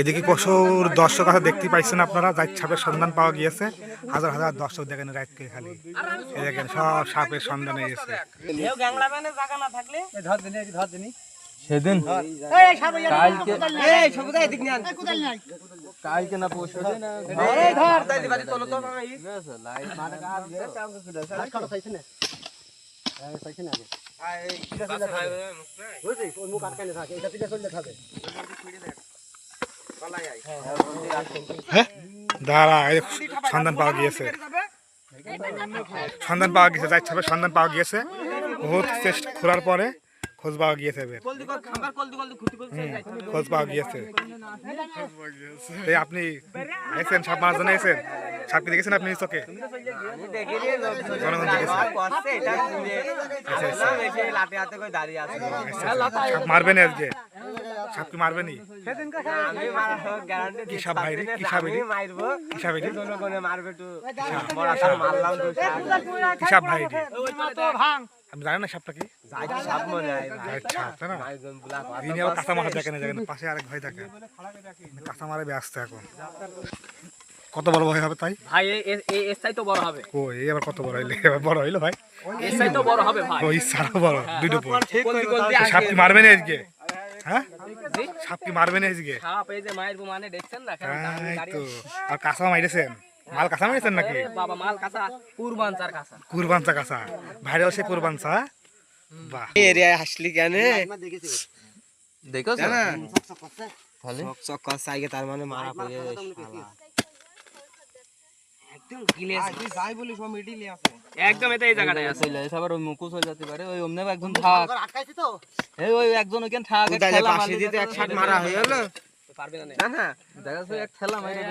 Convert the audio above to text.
এদিকে প্রচুর দর্শক আছে, দেখতে পাইছেন আপনারা। যাই সাপের সন্ধান পাওয়া গিয়েছে, হাজার হাজার দর্শক দেখেন রাতকে খালি এই দেখেন সব সাপের সন্ধান গেছে। সেদিন কালকে না পরশু দিন দাঁড়া, সন্ধান পাওয়া গিয়েছে, সন্ধান পাওয়া গিয়েছে, যাই সাপের সন্ধান পাওয়া গিয়েছে। বহুত চেষ্টা খোঁড়ার পরে খোঁজ পাওয়া গিয়েছে, খোঁজ পাওয়া গিয়েছে। আপনি এসেছেন সাপ মারার জন্য, এসেছেন সাপকে দেখেছেন আপনি চোখে? জনগণ দেখেছে। সাপ মারবেন আজকে? সাপ কি মারবেনি? কি সাপ ভাই রে? কি সাপ রে? কি সাপ রে? কি সাপ ভাই রে? আমি জানি না সাপটা কি। কাঁচা মারা দেখেন, পাশে আরেক ভাই থাকে, কাঁচা মারে ব্যস্ত এখন। কত বড় ভাই হবে তাই? ভাই এর চাই তো বড় হবে। ও এই আবার কত বড় হইলে? এবার বড় হইলো ভাই? এর চাই তো বড় হবে ভাই। ওই সারা বড় দুটো পর। সাপ কি মারবে না আজকে? হ্যাঁ, সাপ কি মারবে না আজকে? সাপ এই যে মায়ের মানে দেখছেন না? তো আর কাঁচা মাইরেছেন? মাল কাঁচা মাইরেছেন নাকি? বাবা মাল কাঁচা, কুরবানচার কাঁচা। কুরবানচা কাঁচা, ভাইরাল সে কুরবানচা। বাহ, এরিয়ায় হাসলি কেন? দেখো না চক চাইকে, তার মানে মারা পড়ে একদম এটা এই জায়গাটায় আছে। আবার ওই মুকুশ হয়ে যেতে পারে, ওই অমনে একজন থাক, এই ওই একজন ওখানে থাক, পাশে দিতে এক শাট মারা হয়ে গেল, পারবে না না না দেখা যাচ্ছে এক ঠেলা মাইরে